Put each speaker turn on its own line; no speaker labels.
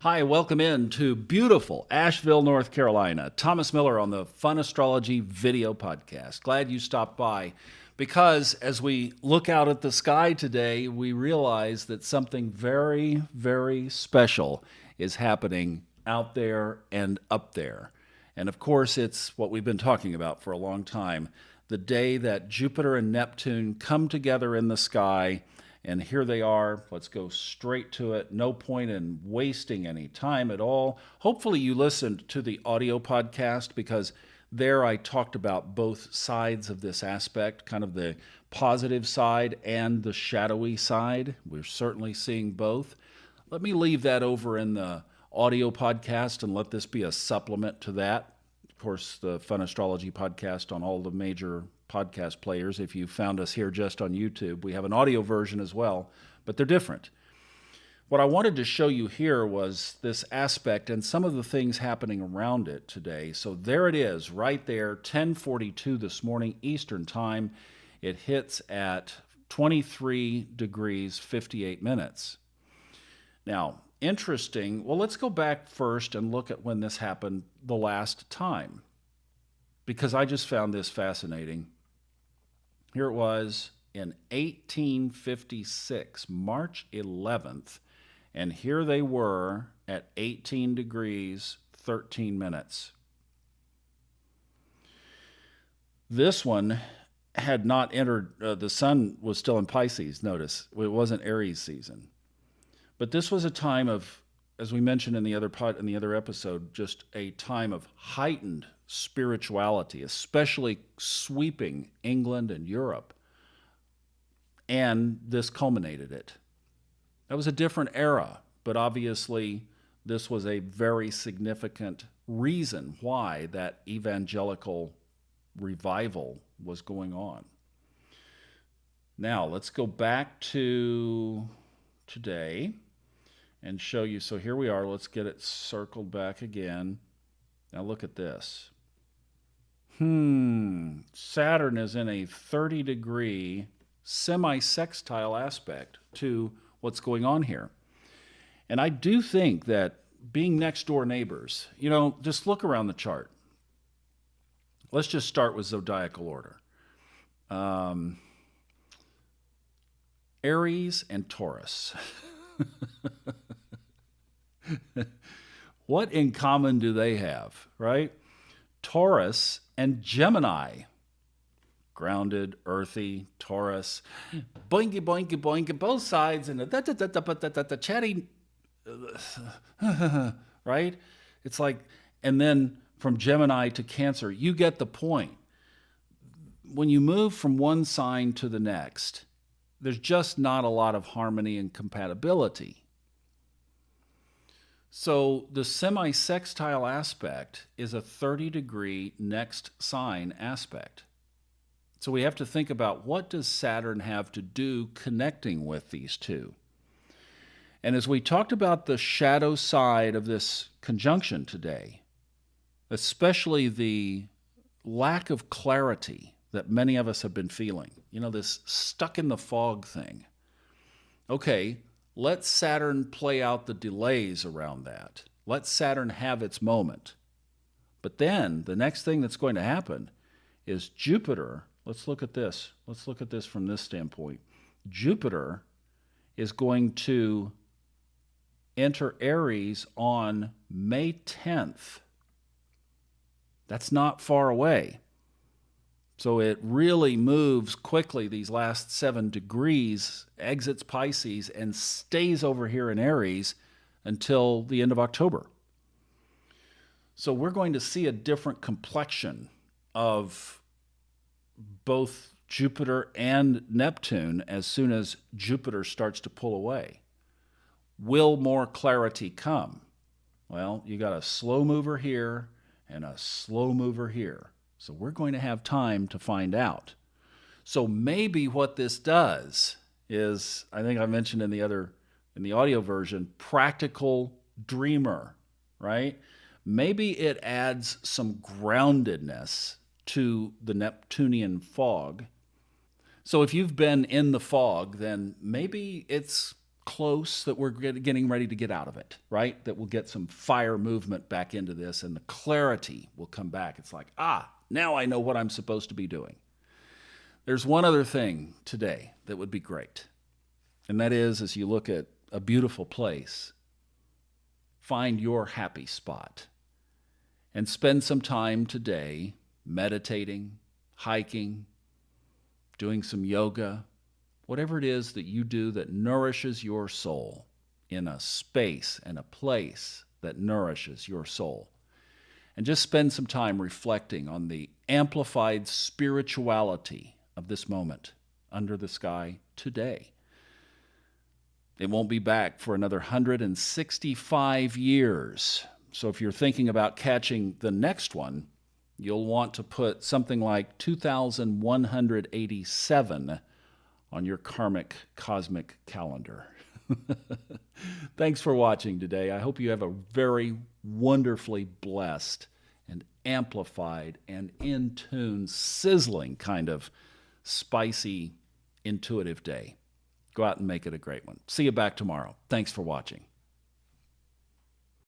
Hi, welcome in to beautiful Asheville, North Carolina. Thomas Miller on the Fun Astrology video podcast. Glad you stopped by because as we look out at the sky today, we realize that something very, very special is happening out there and up there. And of course, it's what we've been talking about for a long time, the day that Jupiter and Neptune come together in the sky. And here they are. Let's go straight to it. No point in wasting any time at all. Hopefully you listened to the audio podcast because there I talked about both sides of this aspect, kind of the positive side and the shadowy side. We're certainly seeing both. Let me leave that over in the audio podcast and let this be a supplement to that. Of course, the Fun Astrology podcast on all the major podcast players. If you found us here just on YouTube, we have an audio version as well, but they're different. What I wanted to show you here was this aspect and some of the things happening around it today. So there it is, right there, 10:42 this morning, Eastern Time. It hits at 23 degrees, 58 minutes. Now, interesting. Well, let's go back first and look at when this happened the last time, because I just found this fascinating. Here it was in 1856, March 11th, and here they were at 18 degrees, 13 minutes. This one had not entered, the sun was still in Pisces, notice. It wasn't Aries season. But this was a time of, as we mentioned in the other episode, just a time of heightened spirituality, especially sweeping England and Europe. And this culminated it. That was a different era, but obviously this was a very significant reason why that evangelical revival was going on. Now, let's go back to today and show you. So here we are. Let's get it circled back again. Now look at this. Saturn is in a 30-degree semi-sextile aspect to what's going on here. And I do think that being next door neighbors, just look around the chart. Let's just start with zodiacal order. Aries and Taurus. What in common do they have, right? Taurus and Gemini. Grounded, earthy, Taurus. Boinky, boinky, boinky, both sides, and the chatty, right? It's like, and then from Gemini to Cancer, you get the point. When you move from one sign to the next, there's just not a lot of harmony and compatibility. So the semi-sextile aspect is a 30-degree next sign aspect. So we have to think about, what does Saturn have to do connecting with these two? And as we talked about the shadow side of this conjunction today, especially the lack of clarity that many of us have been feeling, this stuck in the fog thing. Okay, let Saturn play out the delays around that. Let Saturn have its moment. But then the next thing that's going to happen is Jupiter. Let's look at this. Let's look at this from this standpoint. Jupiter is going to enter Aries on May 10th. That's not far away. So it really moves quickly, these last 7 degrees, exits Pisces, and stays over here in Aries until the end of October. So we're going to see a different complexion of both Jupiter and Neptune as soon as Jupiter starts to pull away. Will more clarity come? Well, you got a slow mover here and a slow mover here. So we're going to have time to find out. So maybe what this does is, I think I mentioned in the audio version, practical dreamer, right? Maybe it adds some groundedness to the Neptunian fog. So if you've been in the fog, then maybe it's close that we're getting ready to get out of it, right? That we'll get some fire movement back into this and the clarity will come back. It's like, now I know what I'm supposed to be doing. There's one other thing today that would be great. And that is, as you look at a beautiful place, find your happy spot and spend some time today meditating, hiking, doing some yoga, whatever it is that you do that nourishes your soul in a space and a place that nourishes your soul. And just spend some time reflecting on the amplified spirituality of this moment under the sky today. It won't be back for another 165 years. So if you're thinking about catching the next one, you'll want to put something like 2187 on your karmic cosmic calendar. Thanks for watching today. I hope you have a very wonderfully blessed and amplified and in tune, sizzling kind of spicy, intuitive day. Go out and make it a great one. See you back tomorrow. Thanks for watching.